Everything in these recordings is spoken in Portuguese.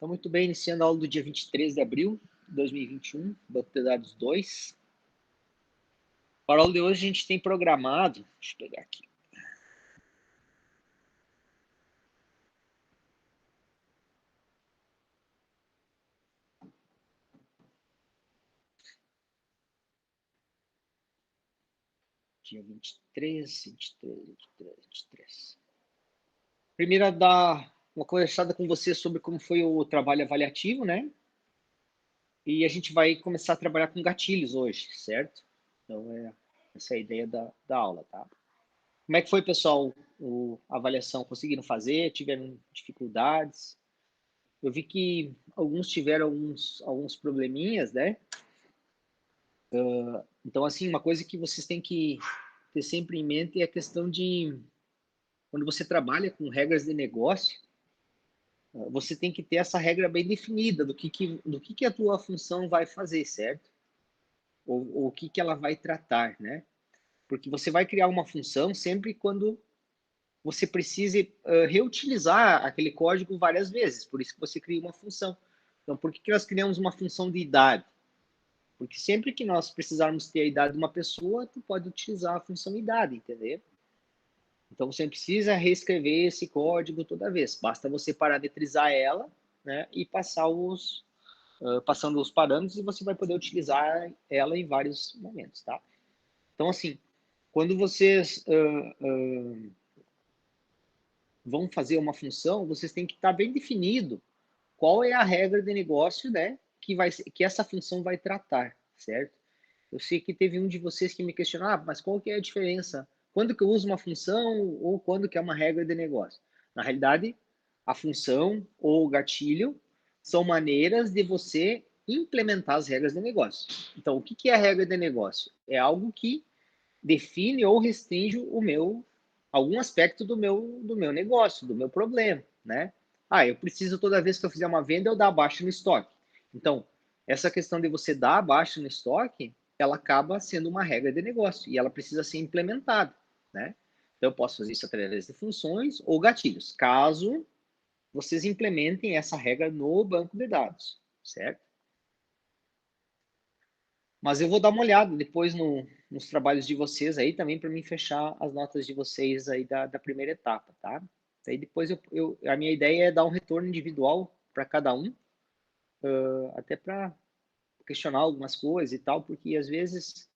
Então, muito bem, iniciando a aula do dia 23 de abril de 2021, banco de dados 2. Para a aula de hoje, a gente tem programado, deixa eu pegar aqui. Dia 23. Primeiro, dar uma conversada com você sobre como foi o trabalho avaliativo, né? E a gente vai começar a trabalhar com gatilhos hoje, certo? Então, essa é a ideia da aula, tá? Como é que foi, pessoal, a avaliação? Conseguiram fazer? Tiveram dificuldades? Eu vi que alguns tiveram alguns probleminhas, né? Então, assim, uma coisa que vocês têm que ter sempre em mente é a questão de, quando você trabalha com regras de negócio, você tem que ter essa regra bem definida do que a tua função vai fazer, certo? Ou o que ela vai tratar, né? Porque você vai criar uma função sempre quando você precise reutilizar aquele código várias vezes. Por isso que você cria uma função. Então, por que nós criamos uma função de idade? Porque sempre que nós precisarmos ter a idade de uma pessoa, tu pode utilizar a função idade, entendeu? Então, você não precisa reescrever esse código toda vez. Basta você parametrizar ela, né, e passando os parâmetros, e você vai poder utilizar ela em vários momentos, tá? Então, assim, quando vocês vão fazer uma função, vocês têm que estar bem definido qual é a regra de negócio, né, que essa função vai tratar, certo? Eu sei que teve um de vocês que me questionou, mas qual que é a diferença? Quando que eu uso uma função ou quando que é uma regra de negócio? Na realidade, a função ou o gatilho são maneiras de você implementar as regras de negócio. Então, o que é a regra de negócio? É algo que define ou restringe algum aspecto do meu negócio, do meu problema, né? Eu preciso, toda vez que eu fizer uma venda, eu dar abaixo no estoque. Então, essa questão de você dar abaixo no estoque, ela acaba sendo uma regra de negócio e ela precisa ser implementada, né? Então, eu posso fazer isso através de funções ou gatilhos, caso vocês implementem essa regra no banco de dados, certo? Mas eu vou dar uma olhada depois nos trabalhos de vocês aí também para mim fechar as notas de vocês aí da primeira etapa, tá? Aí depois a minha ideia é dar um retorno individual para cada um, até para questionar algumas coisas e tal, porque às vezes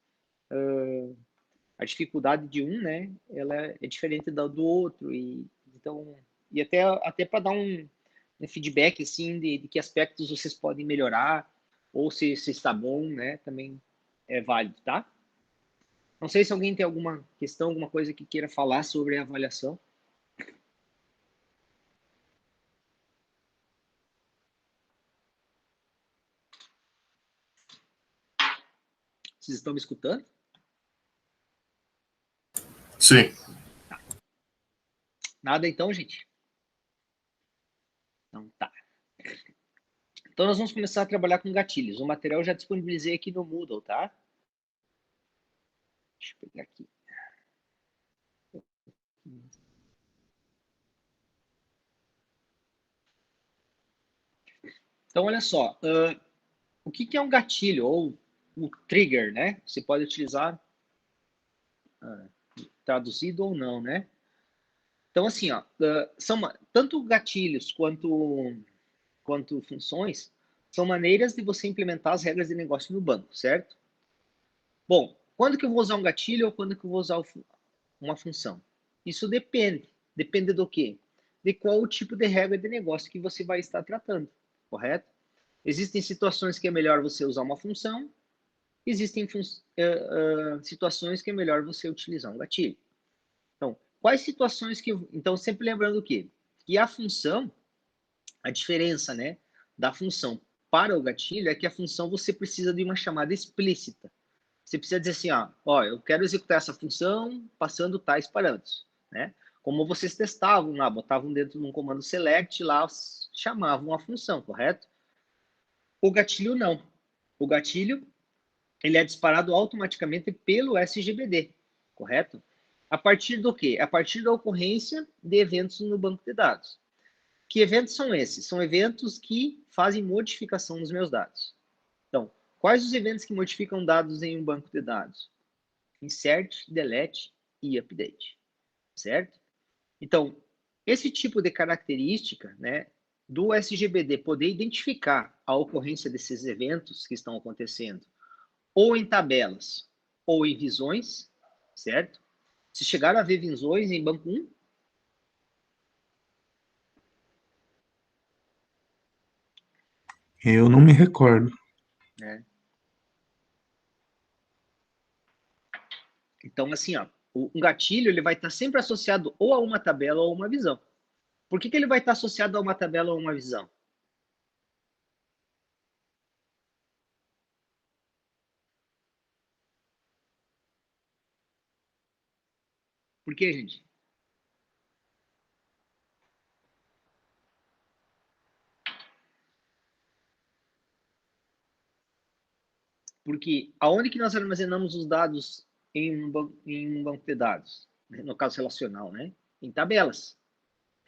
a dificuldade de um, né, ela é diferente do outro, e então, e até para dar um feedback assim de que aspectos vocês podem melhorar, ou se está bom, né, também é válido, tá? Não sei se alguém tem alguma questão, alguma coisa que queira falar sobre a avaliação. Vocês estão me escutando? Sim. Nada então, gente? Então tá. Então nós vamos começar a trabalhar com gatilhos. O material eu já disponibilizei aqui no Moodle, tá? Deixa eu pegar aqui. Então, olha só. O que é um gatilho? Ou o trigger, né? Você pode utilizar traduzido ou não, né? Então, assim, ó, tanto gatilhos quanto funções são maneiras de você implementar as regras de negócio no banco, certo? Bom, quando que eu vou usar um gatilho ou quando que eu vou usar uma função? Isso depende. Depende do quê? De qual o tipo de regra de negócio que você vai estar tratando, correto? Existem situações que é melhor você usar uma função, existem situações que é melhor você utilizar um gatilho. Então, quais situações que... Então, sempre lembrando o quê? Que a função, a diferença, né, da função para o gatilho é que a função você precisa de uma chamada explícita. Você precisa dizer assim, eu quero executar essa função passando tais parâmetros, né? Como vocês testavam lá, botavam dentro de um comando select lá, chamavam a função, correto? O gatilho não. O gatilho, ele é disparado automaticamente pelo SGBD, correto? A partir do quê? A partir da ocorrência de eventos no banco de dados. Que eventos são esses? São eventos que fazem modificação nos meus dados. Então, quais os eventos que modificam dados em um banco de dados? Insert, delete e update, certo? Então, esse tipo de característica, né, do SGBD poder identificar a ocorrência desses eventos que estão acontecendo, ou em tabelas, ou em visões, certo? Se chegaram a ver visões em banco 1, Eu não me recordo. né? Então, assim, ó, um gatilho ele vai estar sempre associado ou a uma tabela ou a uma visão. Por que ele vai estar associado a uma tabela ou uma visão? Por quê, gente? Porque aonde que nós armazenamos os dados em um banco de dados? No caso relacional, né? Em tabelas.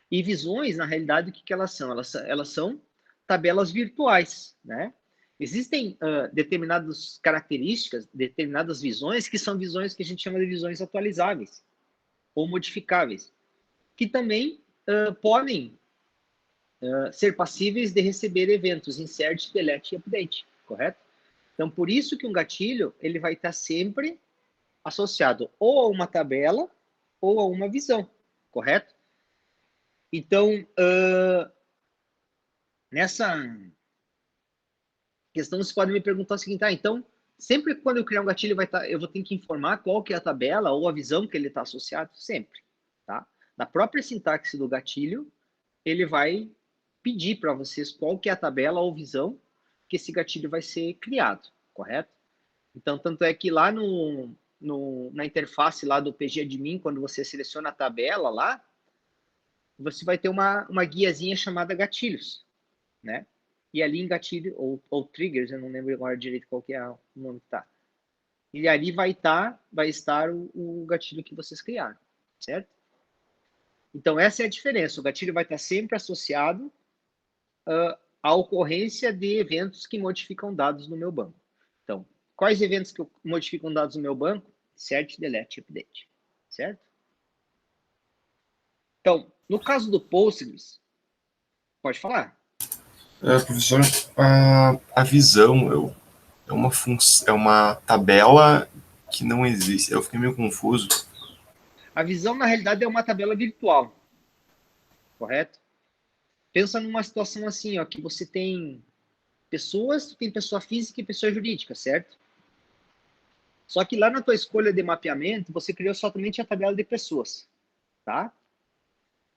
E visões, na realidade, o que elas são? Elas são tabelas virtuais, né? Existem determinadas características, determinadas visões, que são visões que a gente chama de visões atualizáveis ou modificáveis, que também podem ser passíveis de receber eventos insert, delete e update, correto? Então, por isso que um gatilho ele vai estar sempre associado ou a uma tabela ou a uma visão, correto? Então, nessa questão, você pode me perguntar o seguinte, então, sempre quando eu criar um gatilho, eu vou ter que informar qual que é a tabela ou a visão que ele está associado? Sempre, tá? Na própria sintaxe do gatilho, ele vai pedir para vocês qual que é a tabela ou visão que esse gatilho vai ser criado, correto? Então, tanto é que lá na interface lá do PGAdmin, quando você seleciona a tabela lá, você vai ter uma guiazinha chamada gatilhos, né? E ali em gatilho, ou triggers, eu não lembro agora direito qual que é o nome que tá. E ali vai estar o gatilho que vocês criaram, certo? Então, essa é a diferença. O gatilho vai estar sempre associado à ocorrência de eventos que modificam dados no meu banco. Então, quais eventos que modificam dados no meu banco? Insert, delete, update, certo? Então, no caso do Postgres, pode falar. Professor, a visão é uma tabela que não existe. Eu fiquei meio confuso. A visão, na realidade, é uma tabela virtual, correto? Pensa numa situação assim, ó, que você tem pessoa física e pessoa jurídica, certo? Só que lá na tua escolha de mapeamento, você criou somente a tabela de pessoas, tá?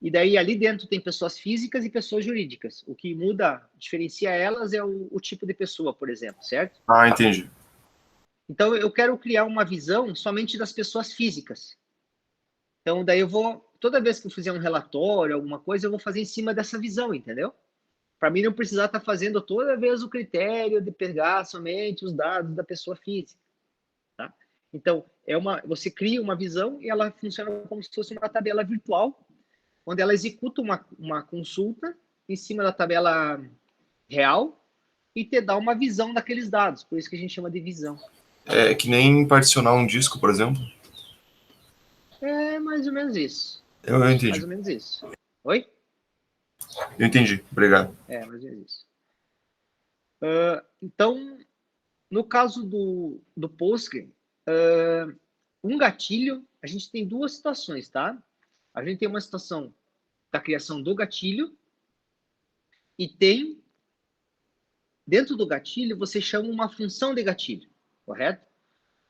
E daí ali dentro tem pessoas físicas e pessoas jurídicas. O que muda, diferencia elas é o tipo de pessoa, por exemplo, certo? Ah, entendi. Então eu quero criar uma visão somente das pessoas físicas. Então daí toda vez que eu fizer um relatório, alguma coisa, eu vou fazer em cima dessa visão, entendeu? Para mim não precisar estar fazendo toda vez o critério de pegar somente os dados da pessoa física, tá? Então, você cria uma visão e ela funciona como se fosse uma tabela virtual, onde ela executa uma consulta em cima da tabela real e te dá uma visão daqueles dados, por isso que a gente chama de visão. É que nem particionar um disco, por exemplo. É mais ou menos isso. Eu Mais entendi. ou menos isso. Oi? Eu entendi. Obrigado. É, mais ou menos isso. Então, no caso do Postgre, um gatilho, a gente tem duas situações, tá? A gente tem uma situação da criação do gatilho e tem, dentro do gatilho, você chama uma função de gatilho, correto?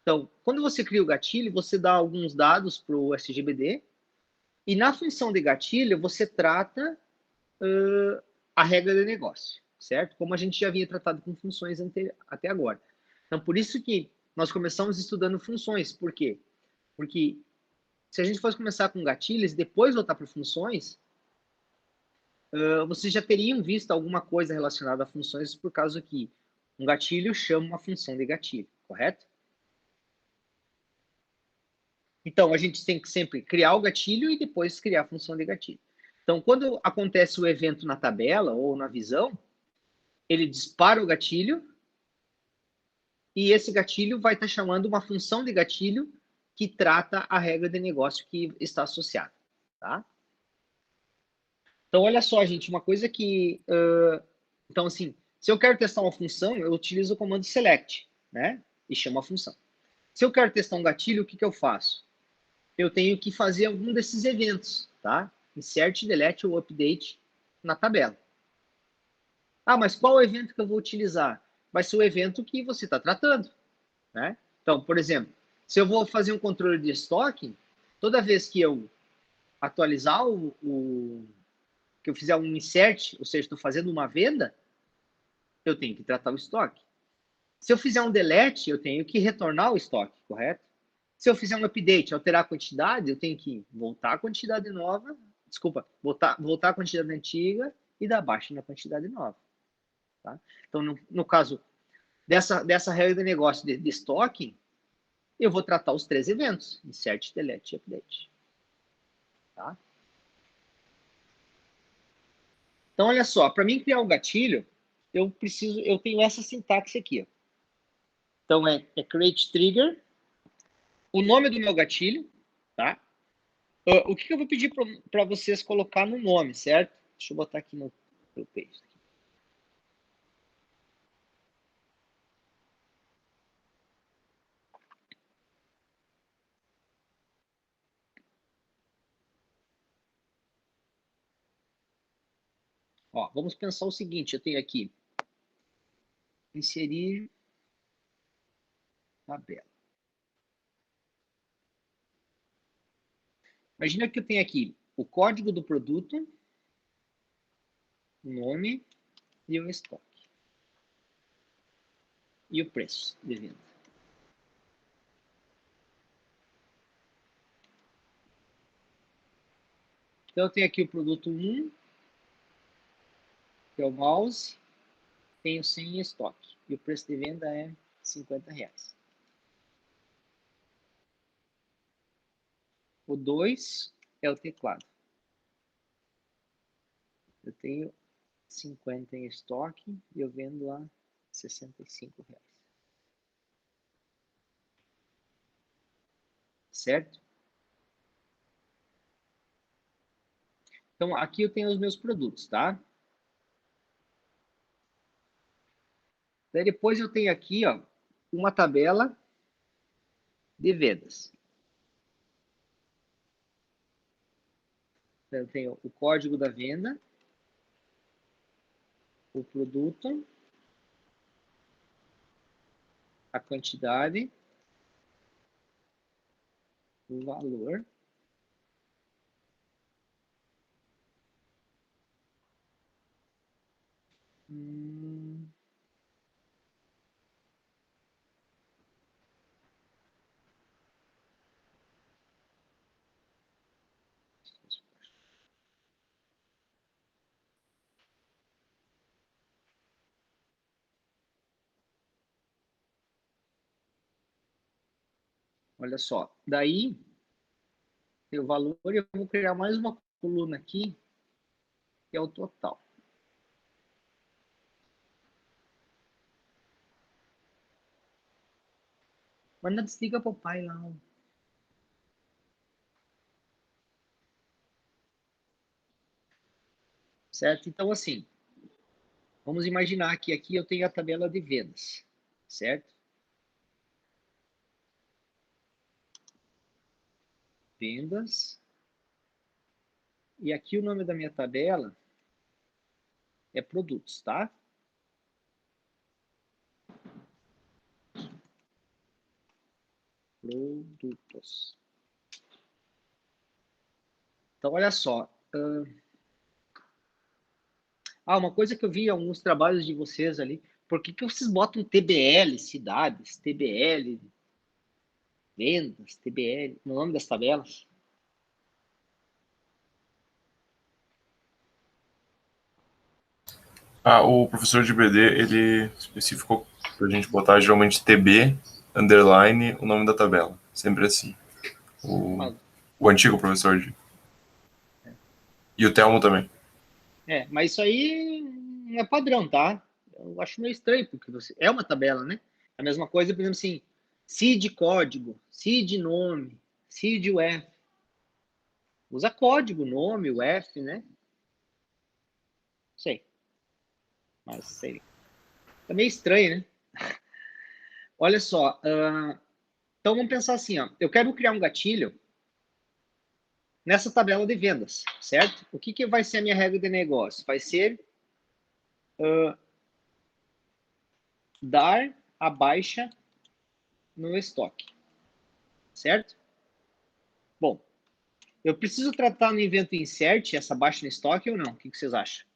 Então, quando você cria o gatilho, você dá alguns dados para o SGBD e na função de gatilho você trata a regra de negócio, certo? Como a gente já havia tratado com funções até agora. Então, por isso que nós começamos estudando funções. Por quê? Porque se a gente fosse começar com gatilhos e depois voltar para funções, vocês já teriam visto alguma coisa relacionada a funções por causa que um gatilho chama uma função de gatilho, correto? Então, a gente tem que sempre criar o gatilho e depois criar a função de gatilho. Então, quando acontece o evento na tabela ou na visão, ele dispara o gatilho e esse gatilho vai estar chamando uma função de gatilho que trata a regra de negócio que está associada, tá? Então, olha só, gente, uma coisa que... então, assim, se eu quero testar uma função, eu utilizo o comando select, né? E chamo a função. Se eu quero testar um gatilho, o que eu faço? Eu tenho que fazer algum desses eventos, tá? Insert, delete ou update na tabela. Ah, mas qual evento que eu vou utilizar? Vai ser o evento que você está tratando, né? Então, por exemplo, se eu vou fazer um controle de estoque, toda vez que eu atualizar que eu fizer um insert, ou seja, estou fazendo uma venda, eu tenho que tratar o estoque. Se eu fizer um delete, eu tenho que retornar o estoque, correto? Se eu fizer um update, alterar a quantidade, eu tenho que voltar a quantidade nova, desculpa, voltar a quantidade antiga e dar baixa na quantidade nova. Tá? Então, no caso dessa regra de negócio de estoque, eu vou tratar os 3 eventos, insert, delete e update. Tá? Então, olha só, para mim criar um gatilho, eu tenho essa sintaxe aqui. Ó. Então, é create trigger, o nome do meu gatilho, tá? O que eu vou pedir para vocês colocar no nome, certo? Deixa eu botar aqui no page. Ó, vamos pensar o seguinte, eu tenho aqui inserir tabela. Imagina que eu tenho aqui o código do produto, o nome e o estoque. E o preço de venda. Então, eu tenho aqui o produto 1, que é o mouse, tenho 100 em estoque. E o preço de venda é R$50. O 2 é o teclado. Eu tenho 50 em estoque e eu vendo a R$65. Certo? Então, aqui eu tenho os meus produtos, tá? Daí depois eu tenho aqui, ó, uma tabela de vendas. Então, eu tenho o código da venda, o produto, a quantidade, o valor. Olha só, daí tem o valor e eu vou criar mais uma coluna aqui, que é o total. Manda desliga pro pai lá. Certo? Então, assim, vamos imaginar que aqui eu tenho a tabela de vendas, certo? Vendas. E aqui o nome da minha tabela é produtos, tá? Produtos. Então, olha só. Uma coisa que eu vi em alguns trabalhos de vocês ali. Por que vocês botam TBL, cidades, TBL, vendas, TBL, no nome das tabelas? O professor de BD, ele especificou pra gente botar geralmente TB, underline, o nome da tabela. Sempre assim. O antigo professor de... E o Telmo também. Mas isso aí não é padrão, tá? Eu acho meio estranho, porque é uma tabela, né? A mesma coisa, por exemplo, assim, CID código, CID nome, CID UF. Usa código, nome, UF, né? Sei. Mas sei. É meio estranho, né? Olha só. Então vamos pensar assim, ó. Eu quero criar um gatilho nessa tabela de vendas, certo? O que vai ser a minha regra de negócio? Vai ser dar a baixa no estoque, certo? Bom, eu preciso tratar no evento insert essa baixa no estoque ou não? O que vocês acham?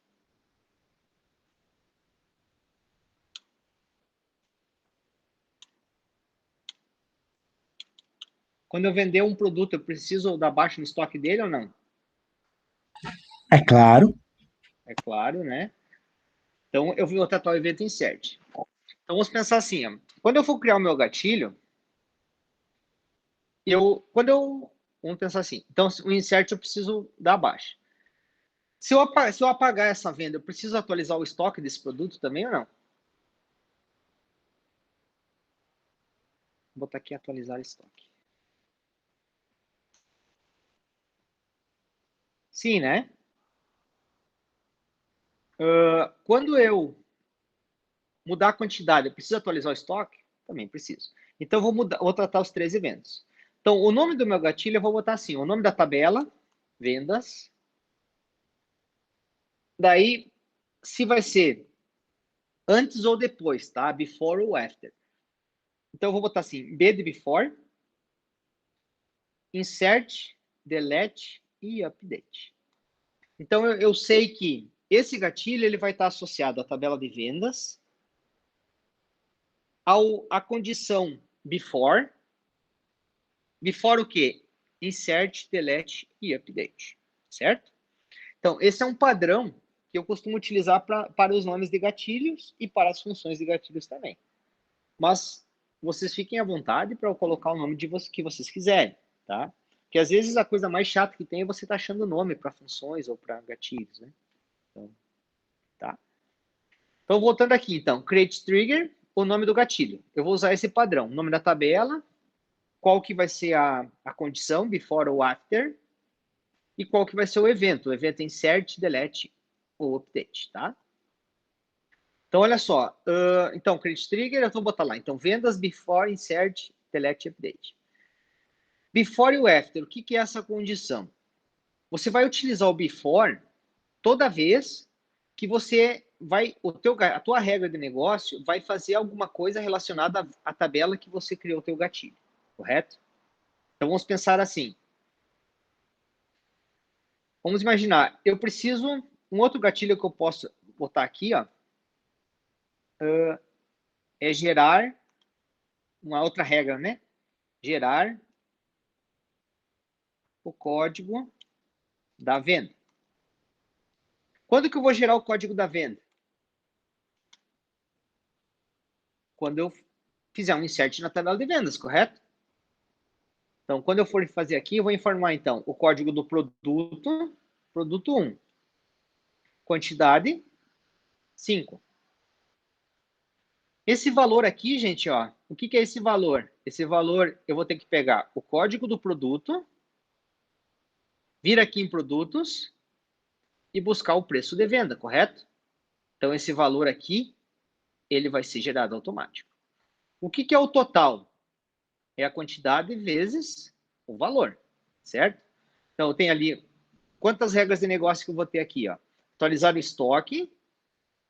Quando eu vender um produto, eu preciso dar baixa no estoque dele ou não? É claro. É claro, né? Então, eu vou tratar o evento insert. Então, vamos pensar assim, ó. Quando eu for criar o meu gatilho, vamos pensar assim. Então, o insert eu preciso dar baixa. Se eu apagar essa venda, eu preciso atualizar o estoque desse produto também ou não? Vou botar aqui atualizar estoque. Sim, né? Quando eu mudar a quantidade, eu preciso atualizar o estoque? Também preciso. Então, vou tratar os 3 eventos. Então, o nome do meu gatilho eu vou botar assim, o nome da tabela, vendas. Daí, se vai ser antes ou depois, tá? Before ou after. Então, eu vou botar assim, B de before, insert, delete e update. Então, eu sei que esse gatilho ele vai estar associado à tabela de vendas, à condição before. Before o quê? Insert, delete e update, certo? Então, esse é um padrão que eu costumo utilizar para os nomes de gatilhos e para as funções de gatilhos também. Mas vocês fiquem à vontade para eu colocar o nome que vocês quiserem, tá? Porque às vezes a coisa mais chata que tem é você estar achando nome para funções ou para gatilhos, né? Então, tá? Então, voltando aqui, então, create trigger, o nome do gatilho. Eu vou usar esse padrão, nome da tabela, qual que vai ser a condição, before ou after, e qual que vai ser o evento insert, delete ou update, tá? Então, olha só, então, create trigger, eu vou botar lá, então, vendas, before, insert, delete, update. Before e after, o que é essa condição? Você vai utilizar o before toda vez que você vai, a tua regra de negócio vai fazer alguma coisa relacionada à tabela que você criou o teu gatilho, correto? Então, vamos pensar assim. Vamos imaginar, eu preciso, um outro gatilho que eu posso botar aqui, ó, é gerar, uma outra regra, né? Gerar o código da venda. Quando que eu vou gerar o código da venda? Quando eu fizer um insert na tabela de vendas, correto? Então, quando eu for fazer aqui, eu vou informar, então, o código do produto, produto 1. Quantidade, 5. Esse valor aqui, gente, ó, o que é esse valor? Esse valor, eu vou ter que pegar o código do produto, vir aqui em produtos e buscar o preço de venda, correto? Então, esse valor aqui, ele vai ser gerado automático. O que é o total? É a quantidade vezes o valor, certo? Então, eu tenho ali quantas regras de negócio que eu vou ter aqui, ó. Atualizar o estoque,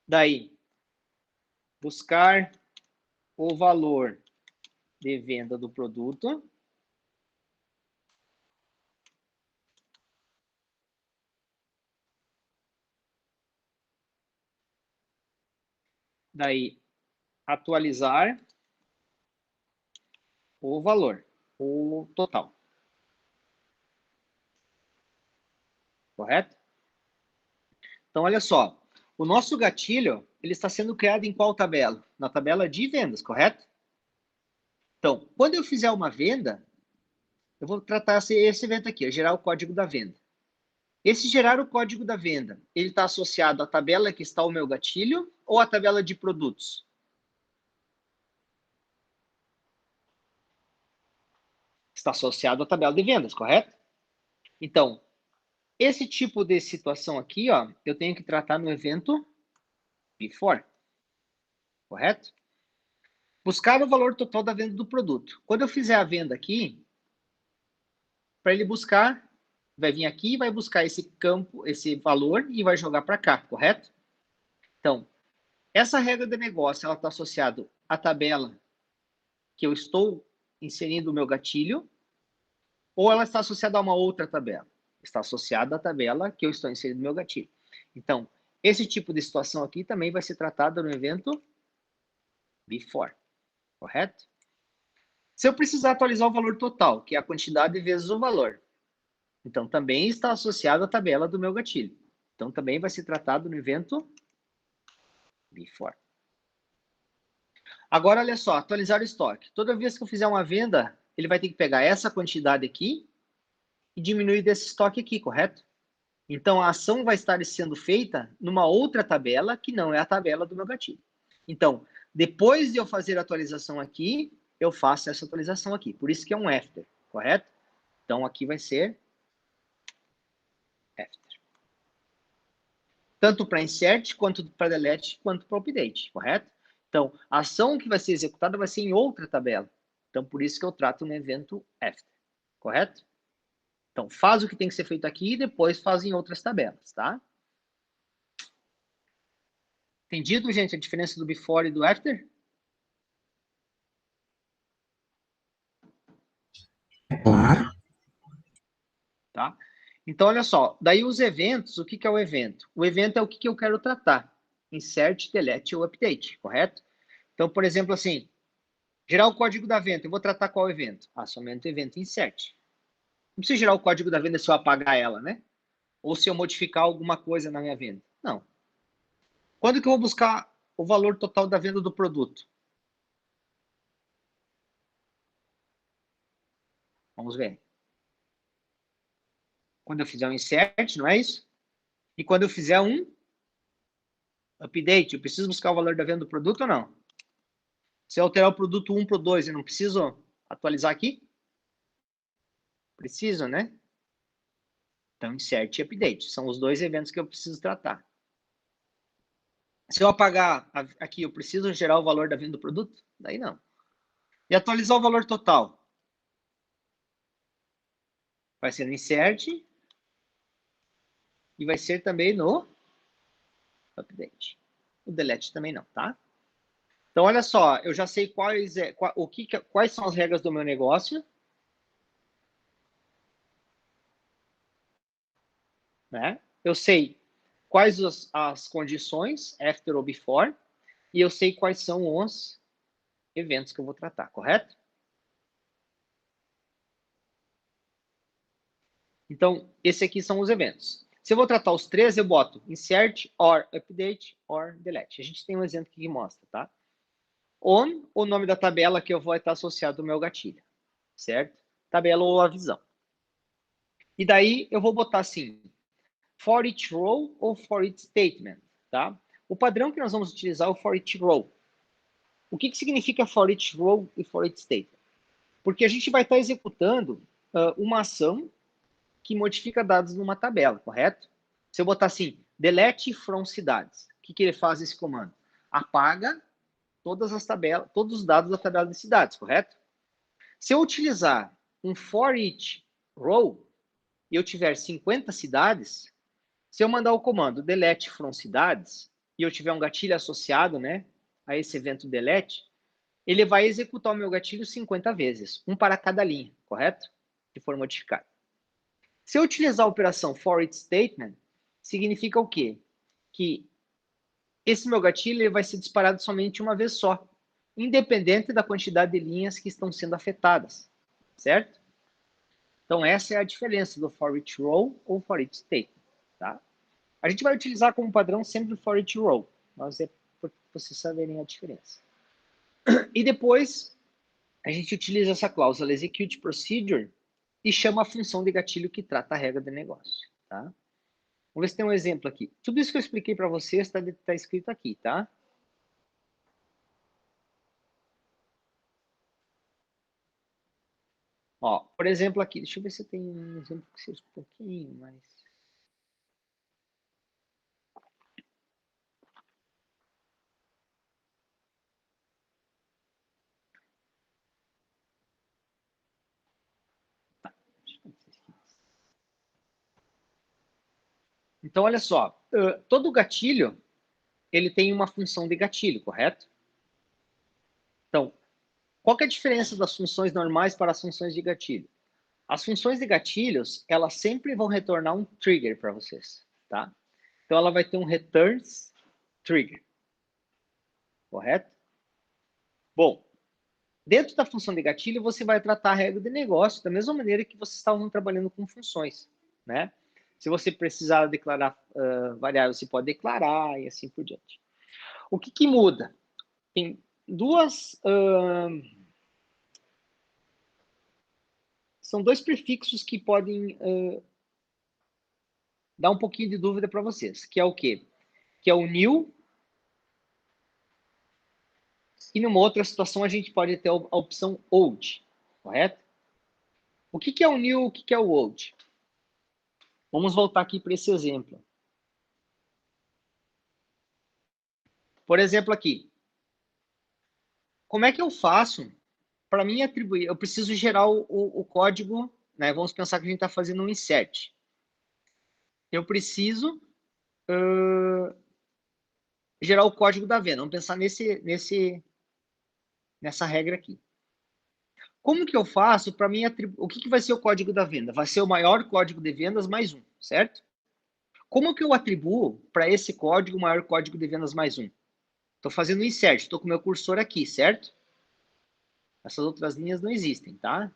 daí buscar o valor de venda do produto, daí atualizar o valor, o total. Correto? Então, olha só. O nosso gatilho, ele está sendo criado em qual tabela? Na tabela de vendas, correto? Então, quando eu fizer uma venda, eu vou tratar esse evento aqui, gerar o código da venda. Esse gerar o código da venda, ele está associado à tabela que está o meu gatilho ou à tabela de produtos? Está associado à tabela de vendas, correto? Então, esse tipo de situação aqui, ó, eu tenho que tratar no evento before, correto? Buscar o valor total da venda do produto. Quando eu fizer a venda aqui, para ele buscar, vai vir aqui, vai buscar esse campo, esse valor e vai jogar para cá, correto? Então, essa regra de negócio, ela está associada à tabela que eu estou inserindo o meu gatilho, ou ela está associada a uma outra tabela? Está associada à tabela que eu estou inserindo o meu gatilho. Então, esse tipo de situação aqui também vai ser tratada no evento before, correto? Se eu precisar atualizar o valor total, que é a quantidade vezes o valor, então também está associado à tabela do meu gatilho. Então também vai ser tratado no evento before. Agora, olha só, atualizar o estoque. Toda vez que eu fizer uma venda, ele vai ter que pegar essa quantidade aqui e diminuir desse estoque aqui, correto? Então, a ação vai estar sendo feita numa outra tabela que não é a tabela do meu gatilho. Então, depois de eu fazer a atualização aqui, eu faço essa atualização aqui. Por isso que é um after, correto? Então, aqui vai ser after. Tanto para insert, quanto para delete, quanto para update, correto? Então, a ação que vai ser executada vai ser em outra tabela. Então, por isso que eu trato no evento after, correto? Então, faz o que tem que ser feito aqui e depois faz em outras tabelas, tá? Entendido, gente, a diferença do before e do after? Claro. Tá? Então, olha só, daí os eventos, o que é o evento? O evento é o que eu quero tratar. Insert, delete ou update, correto? Então, por exemplo, assim, gerar o código da venda, eu vou tratar qual evento? Ah, somente o evento insert. Não precisa gerar o código da venda se eu apagar ela, né? Ou se eu modificar alguma coisa na minha venda. Não. Quando que eu vou buscar o valor total da venda do produto? Vamos ver. Quando eu fizer um insert, não é isso? E quando eu fizer um update, eu preciso buscar o valor da venda do produto ou não? Se eu alterar o produto 1 para o 2, eu não preciso atualizar aqui? Preciso, né? Então, insert e update. São os dois eventos que eu preciso tratar. Se eu apagar aqui, eu preciso gerar o valor da venda do produto? Daí não. E atualizar o valor total? Vai ser no insert e vai ser também no update. O delete também não, tá? Então, olha só, eu já sei quais são as regras do meu negócio. Né? Eu sei quais as condições, after ou before, e eu sei quais são os eventos que eu vou tratar, correto? Então, esse aqui são os eventos. Se eu vou tratar os três, eu boto insert, or, update, or, delete. A gente tem um exemplo aqui que mostra, tá? On, o nome da tabela que eu vou estar associado ao meu gatilho, certo? Tabela ou a visão. E daí, eu vou botar assim, for each row ou for each statement, tá? O padrão que nós vamos utilizar é o for each row. O que significa for each row e for each statement? Porque a gente vai estar executando uma ação que modifica dados numa tabela, correto? Se eu botar assim, delete from cidades, o que ele faz esse comando? Apaga todas as tabelas, todos os dados da tabela de cidades, correto? Se eu utilizar um for each row e eu tiver 50 cidades, se eu mandar o comando delete from cidades e eu tiver um gatilho associado, né, a esse evento delete, ele vai executar o meu gatilho 50 vezes, um para cada linha, correto? Que for modificado. Se eu utilizar a operação for each statement, significa o quê? Que esse meu gatilho ele vai ser disparado somente uma vez só, independente da quantidade de linhas que estão sendo afetadas, certo? Então, essa é a diferença do for each row ou for each statement, tá? A gente vai utilizar como padrão sempre o for each row, mas é para vocês saberem a diferença. E depois, a gente utiliza essa cláusula execute procedure e chama a função de gatilho que trata a regra de negócio, tá? Vamos ver se tem um exemplo aqui. Tudo isso que eu expliquei para vocês está escrito aqui, tá? Ó, por exemplo aqui, deixa eu ver se tem um exemplo que seja um pouquinho mais... Então, olha só, todo gatilho, ele tem uma função de gatilho, correto? Então, qual que é a diferença das funções normais para as funções de gatilho? As funções de gatilhos, elas sempre vão retornar um trigger para vocês, tá? Então, ela vai ter um returns trigger, correto? Bom, dentro da função de gatilho, você vai tratar a regra de negócio da mesma maneira que vocês estavam trabalhando com funções, né? Se você precisar declarar variável, você pode declarar e assim por diante. O que muda? Tem duas... são dois prefixos que podem dar um pouquinho de dúvida para vocês, que é o quê? Que é o new, e numa outra situação a gente pode ter a opção old, correto? O que é o new, o que é o old? Vamos voltar aqui para esse exemplo. Por exemplo aqui, como é que eu faço para mim atribuir? Eu preciso gerar o código, né? Vamos pensar que a gente está fazendo um insert. Eu preciso gerar o código da venda. Vamos pensar nessa regra aqui. Como que eu faço para mim atribuir? O que vai ser o código da venda? Vai ser o maior código de vendas mais um, certo? Como que eu atribuo para esse código o maior código de vendas mais um? Estou fazendo um insert, estou com o meu cursor aqui, certo? Essas outras linhas não existem, tá?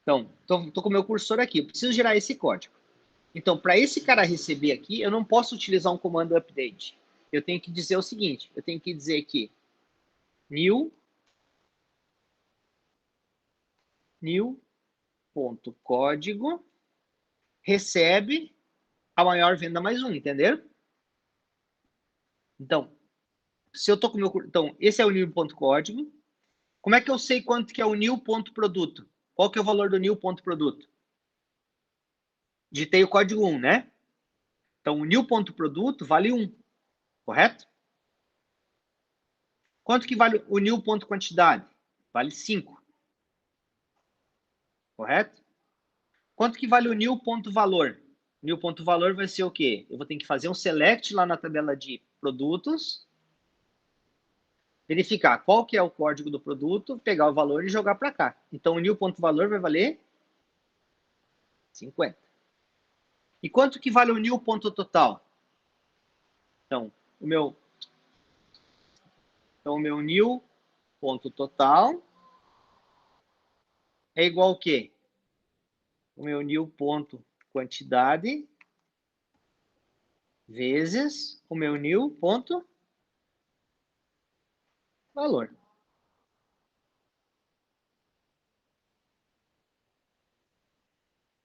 Então, estou com o meu cursor aqui, eu preciso gerar esse código. Então, para esse cara receber aqui, eu não posso utilizar um comando update. Eu tenho que dizer o seguinte, eu tenho que dizer aqui, new.código recebe a maior venda mais um, entenderam? Então, se eu tô com o meu... Então, esse é o new.código. Como é que eu sei quanto que é o new.produto? Qual que é o valor do new.produto? Digitei o código 1, né? Então, o new.produto vale 1, correto? Quanto que vale o new.quantidade? Vale 5, correto? Quanto que vale o new.valor? New.valor vai ser o quê? Eu vou ter que fazer um select lá na tabela de produtos, verificar qual que é o código do produto, pegar o valor e jogar para cá. Então, o new.valor vai valer 50. E quanto que vale o new.total? Então, o meu new.total é igual ao quê? O meu new.quantidade vezes o meu new.valor.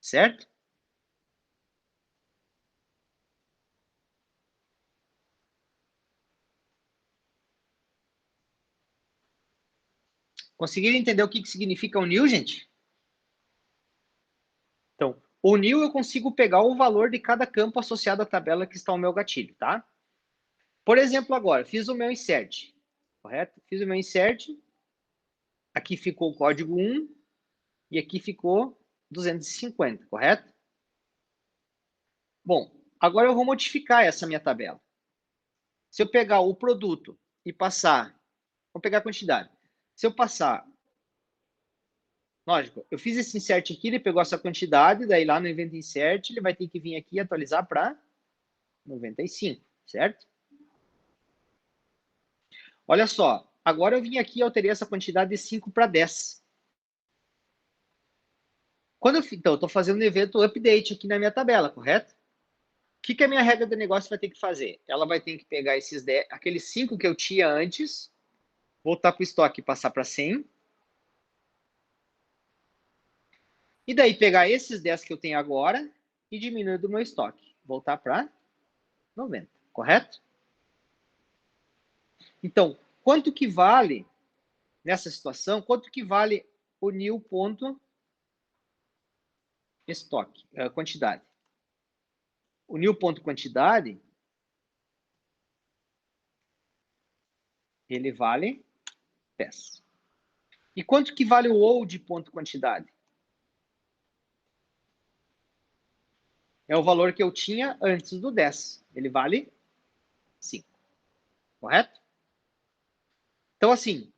Certo? Conseguiram entender o que significa o new, gente? Então, o new eu consigo pegar o valor de cada campo associado à tabela que está o meu gatilho, tá? Por exemplo, agora, fiz o meu insert, correto? Fiz o meu insert, aqui ficou o código 1 e aqui ficou 250, correto? Bom, agora eu vou modificar essa minha tabela. Se eu pegar o produto e passar, vamos pegar a quantidade. Se eu passar, lógico, eu fiz esse insert aqui, ele pegou essa quantidade, daí lá no evento insert, ele vai ter que vir aqui e atualizar para 95, certo? Olha só, agora eu vim aqui e alterei essa quantidade de 5 para 10. Então, eu estou fazendo um evento update aqui na minha tabela, correto? O que a minha regra de negócio vai ter que fazer? Ela vai ter que pegar esses 10, aqueles 5 que eu tinha antes, voltar para o estoque e passar para 100. E daí pegar esses 10 que eu tenho agora e diminuir do meu estoque. Voltar para 90, correto? Então, quanto que vale, nessa situação, quanto que vale o new ponto estoque, quantidade? O new ponto quantidade, ele vale 10. E quanto que vale o old ponto quantidade? É o valor que eu tinha antes do 10. Ele vale 5. Correto? Então, assim,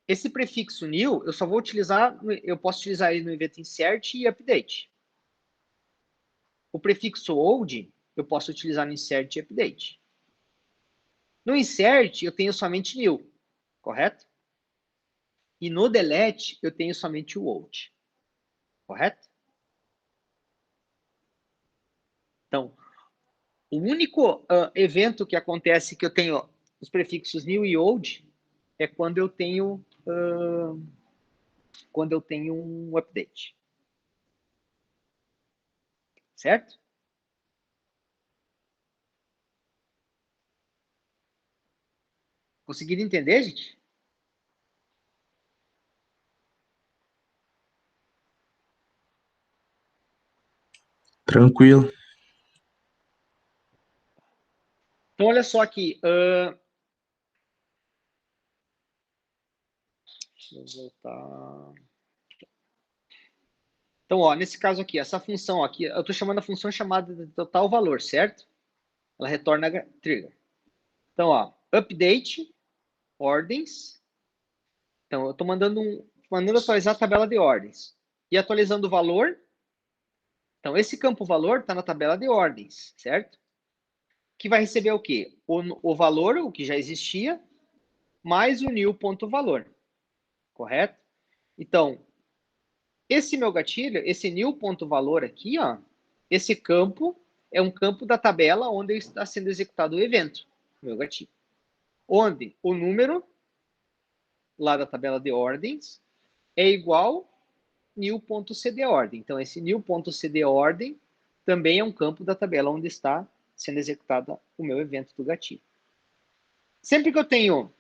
esse prefixo new, eu só vou utilizar, eu posso utilizar ele no evento insert e update. O prefixo old, eu posso utilizar no insert e update. No insert, eu tenho somente new, correto? E no delete, eu tenho somente o old, correto? Então, o único evento que acontece que eu tenho os prefixos new e old é quando eu tenho um update. Certo? Conseguiram entender, gente? Tranquilo. Então, olha só aqui. Deixa eu voltar. Então, ó, nesse caso aqui, essa função aqui, eu estou chamando a função chamada de total valor, certo? Ela retorna trigger. Então, ó, update, ordens. Então, eu estou mandando atualizar a tabela de ordens. E atualizando o valor. Então, esse campo valor está na tabela de ordens, certo? Que vai receber o quê? O valor, o que já existia, mais o new.valor. Correto? Então, esse meu gatilho, esse new.valor aqui, ó, esse campo é um campo da tabela onde está sendo executado o evento, meu gatilho. Onde o número, lá da tabela de ordens, é igual new.cdOrdem. Então, esse new.cdOrdem também é um campo da tabela onde está sendo executado o meu evento do gatilho. Sempre que eu tenho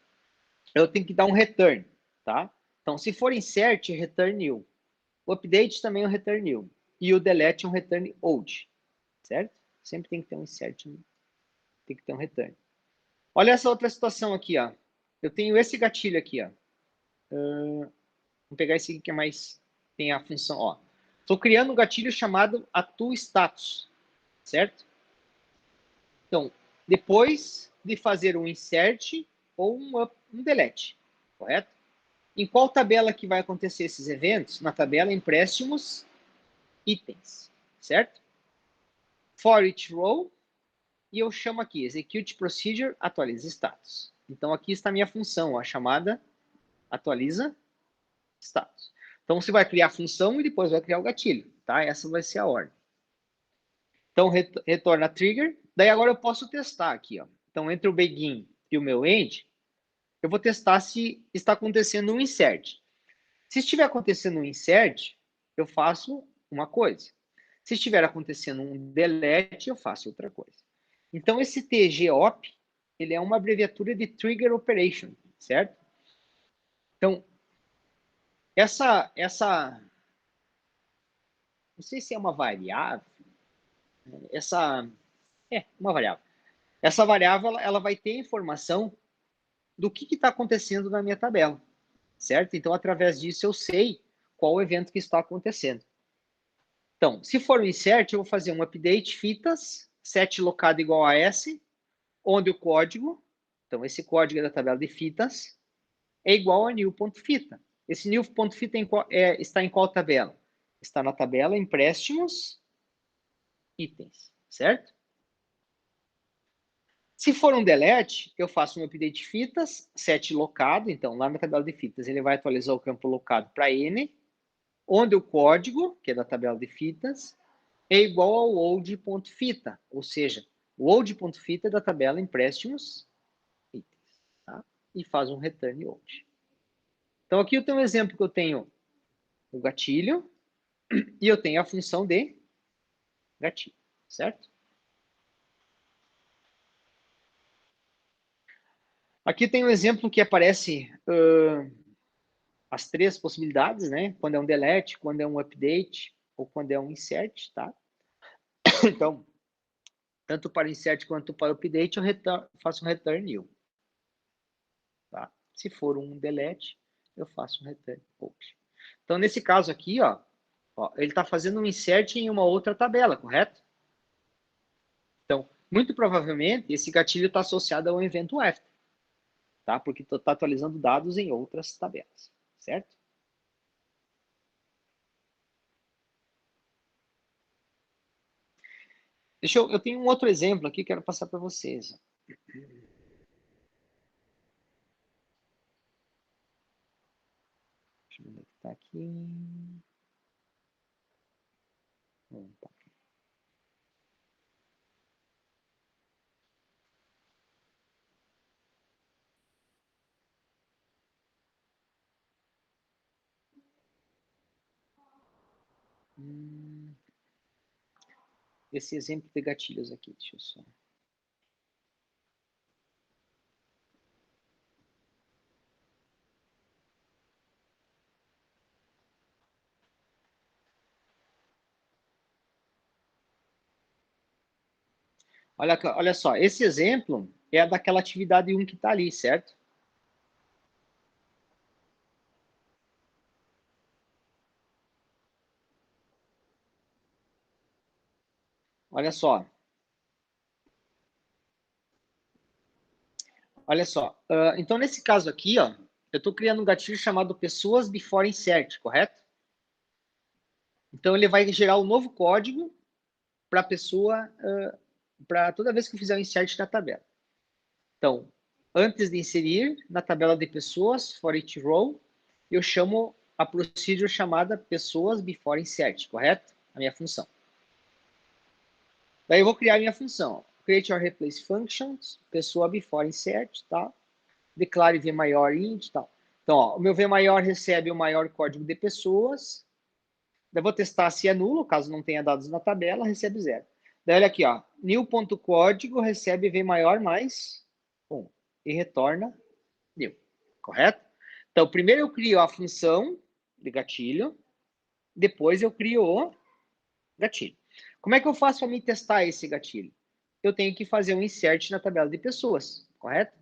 que dar um return, tá? Então, se for insert, return new. O update também é um return new. E o delete é um return old. Certo? Sempre tem que ter um insert, tem que ter um return. Olha essa outra situação aqui, ó. Eu tenho esse gatilho aqui, ó. Vamos pegar esse aqui que é mais... Tem a função, ó. Estou criando um gatilho chamado atoStatus. Certo? Então, depois de fazer um insert ou um delete. Correto? Em qual tabela que vai acontecer esses eventos? Na tabela empréstimos itens, certo? For each row, e eu chamo aqui execute procedure atualiza status. Então aqui está a minha função, a chamada atualiza status. Então você vai criar a função e depois vai criar o gatilho, tá? Essa vai ser a ordem. Então retorna trigger, daí agora eu posso testar aqui, ó. Então entre o begin e o meu end, eu vou testar se está acontecendo um insert. Se estiver acontecendo um insert, eu faço uma coisa. Se estiver acontecendo um delete, eu faço outra coisa. Então, esse TGOP, ele é uma abreviatura de Trigger Operation, certo? Então, não sei se é uma variável, uma variável. Essa variável, ela vai ter informação do que está acontecendo na minha tabela, certo? Então, através disso, eu sei qual o evento que está acontecendo. Então, se for um insert, eu vou fazer um update fitas, set locado igual a S, onde o código, então esse código é da tabela de fitas, é igual a new.fita. Esse new.fita está em qual tabela? Está na tabela empréstimos itens, certo? Se for um delete, eu faço um update fitas, set locado, então lá na tabela de fitas ele vai atualizar o campo locado para N, onde o código, que é da tabela de fitas, é igual ao old.fita, ou seja, o old.fita é da tabela empréstimos itens, tá? E faz um return old. Então aqui eu tenho um exemplo que eu tenho o gatilho e eu tenho a função de gatilho, certo? Aqui tem um exemplo que aparece as três possibilidades, né? Quando é um delete, quando é um update ou quando é um insert, tá? Então, tanto para insert quanto para update, eu faço um return new. Tá? Se for um delete, eu faço um return post. Então, nesse caso aqui, ó, ele está fazendo um insert em uma outra tabela, correto? Então, muito provavelmente, esse gatilho está associado ao evento after, tá? Porque está atualizando dados em outras tabelas, certo? Eu tenho um outro exemplo aqui que quero passar para vocês. Deixa eu ver onde é que está aqui. Tá. Esse exemplo de gatilhos aqui, deixa eu só. Olha só, esse exemplo é daquela atividade 1 que está ali, certo? Olha só. Olha só. Então, nesse caso aqui, ó, eu estou criando um gatilho chamado pessoas before insert, correto? Então, ele vai gerar um novo código para a pessoa, para toda vez que eu fizer o insert na tabela. Então, antes de inserir na tabela de pessoas, for each row, eu chamo a procedure chamada pessoas before insert, correto? A minha função. Daí eu vou criar a minha função. Create or replace functions, pessoa before insert, tá? Declare v maior int, tal. Então, ó, o meu v maior recebe o maior código de pessoas. Daí eu vou testar se é nulo, caso não tenha dados na tabela, recebe 0. Daí olha aqui, ó, new.código recebe v maior mais 1 e retorna new, correto? Então, primeiro eu crio a função de gatilho, depois eu crio o gatilho. Como é que eu faço para me testar esse gatilho? Eu tenho que fazer um insert na tabela de pessoas, correto?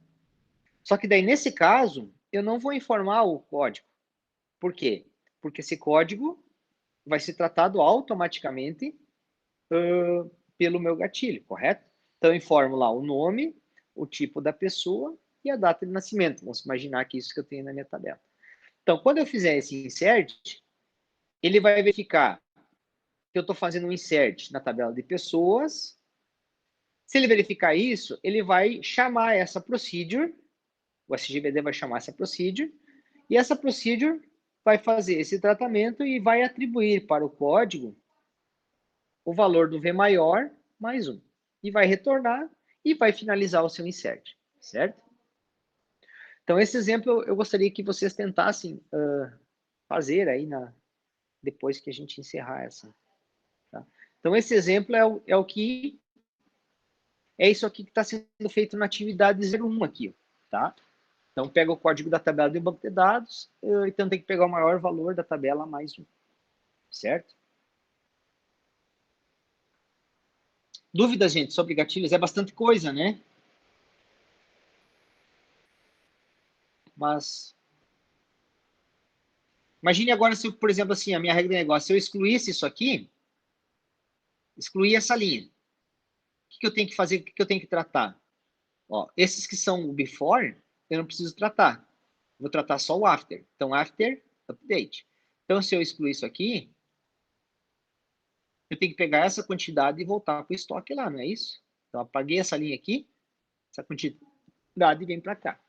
Só que daí, nesse caso, eu não vou informar o código. Por quê? Porque esse código vai ser tratado automaticamente pelo meu gatilho, correto? Então, eu informo lá o nome, o tipo da pessoa e a data de nascimento. Vamos imaginar que isso que eu tenho na minha tabela. Então, quando eu fizer esse insert, ele vai verificar que eu estou fazendo um insert na tabela de pessoas. Se ele verificar isso, ele vai chamar essa procedure, o SGBD vai chamar essa procedure, e essa procedure vai fazer esse tratamento e vai atribuir para o código o valor do V maior mais 1. E vai retornar e vai finalizar o seu insert, certo? Então, esse exemplo eu gostaria que vocês tentassem fazer aí depois que a gente encerrar essa. Tá? Então, esse exemplo é isso aqui que está sendo feito na atividade 01 aqui, tá? Então, pega o código da tabela do banco de dados, então tem que pegar o maior valor da tabela mais 1, certo? Dúvidas, gente, sobre gatilhos? É bastante coisa, né? Mas imagine agora se, por exemplo, assim, a minha regra de negócio, se eu excluísse isso aqui, excluir essa linha. O que eu tenho que fazer? O que eu tenho que tratar? Ó, esses que são o before, eu não preciso tratar. Vou tratar só o after. Então, after, update. Então, se eu excluir isso aqui, eu tenho que pegar essa quantidade e voltar para o estoque lá, não é isso? Então, apaguei essa linha aqui, essa quantidade vem para cá.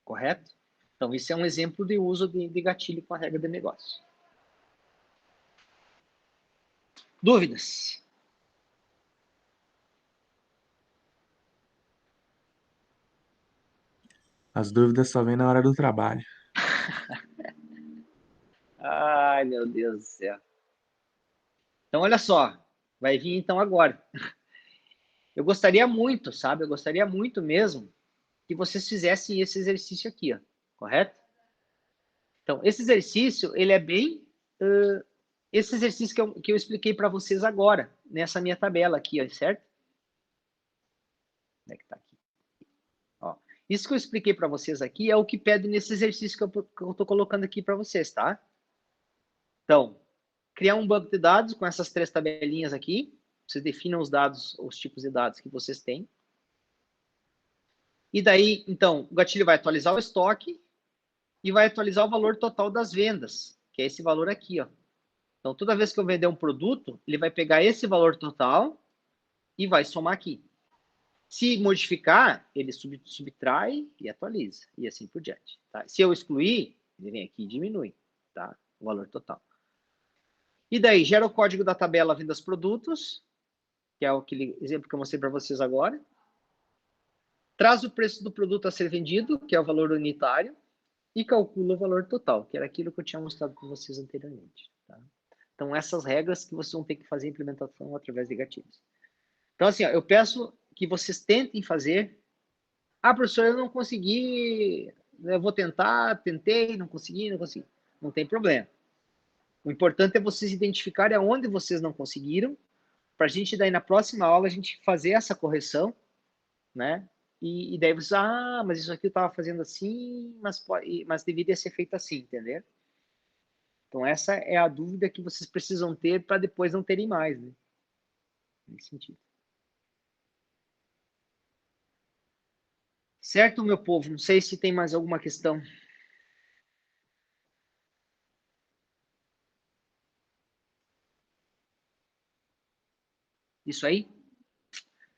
Correto? Então, esse é um exemplo de uso de gatilho com a regra de negócio. Dúvidas? As dúvidas só vêm na hora do trabalho. Ai, meu Deus do céu. Então, olha só, vai vir então agora. Eu gostaria muito, sabe? Eu gostaria muito mesmo que vocês fizessem esse exercício aqui, ó, correto? Então, esse exercício, ele é bem... esse exercício que eu expliquei para vocês agora, nessa minha tabela aqui, ó, certo? Onde é que tá aqui? Ó, isso que eu expliquei para vocês aqui é o que pede nesse exercício que eu estou colocando aqui para vocês, tá? Então, criar um banco de dados com essas 3 tabelinhas aqui. Vocês definam os dados, os tipos de dados que vocês têm. E daí, então, o gatilho vai atualizar o estoque e vai atualizar o valor total das vendas, que é esse valor aqui, ó. Então, toda vez que eu vender um produto, ele vai pegar esse valor total e vai somar aqui. Se modificar, ele subtrai e atualiza, e assim por diante. Tá? Se eu excluir, ele vem aqui e diminui, tá? O valor total. E daí, gera o código da tabela vendas produtos, que é aquele exemplo que eu mostrei para vocês agora. Traz o preço do produto a ser vendido, que é o valor unitário, e calcula o valor total, que era aquilo que eu tinha mostrado para vocês anteriormente. Tá? Então, essas regras que vocês vão ter que fazer a implementação através de gatilhos. Então, assim, ó, eu peço que vocês tentem fazer. Ah, professor, eu não consegui, eu vou tentar, tentei, não consegui. Não tem problema. O importante é vocês identificarem aonde vocês não conseguiram, para a gente, daí, na próxima aula, a gente fazer essa correção, né? E daí vocês, mas isso aqui eu estava fazendo assim, mas deveria ser feito assim, entendeu? Então, essa é a dúvida que vocês precisam ter para depois não terem mais, né? Nesse sentido. Certo, meu povo? Não sei se tem mais alguma questão. Isso aí?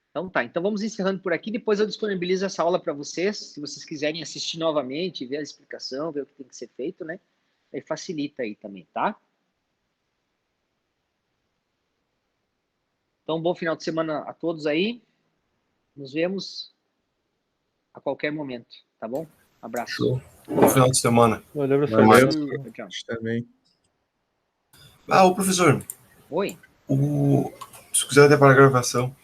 Então tá, então vamos encerrando por aqui. Depois eu disponibilizo essa aula para vocês, se vocês quiserem assistir novamente, ver a explicação, ver o que tem que ser feito, né? Aí facilita aí também, tá? Então, bom final de semana a todos aí. Nos vemos a qualquer momento, tá bom? Abraço. Show. Bom final de semana. Valeu, professor. Valeu. Tchau. Também. Ah, ô professor, Oi? se quiser até para a gravação,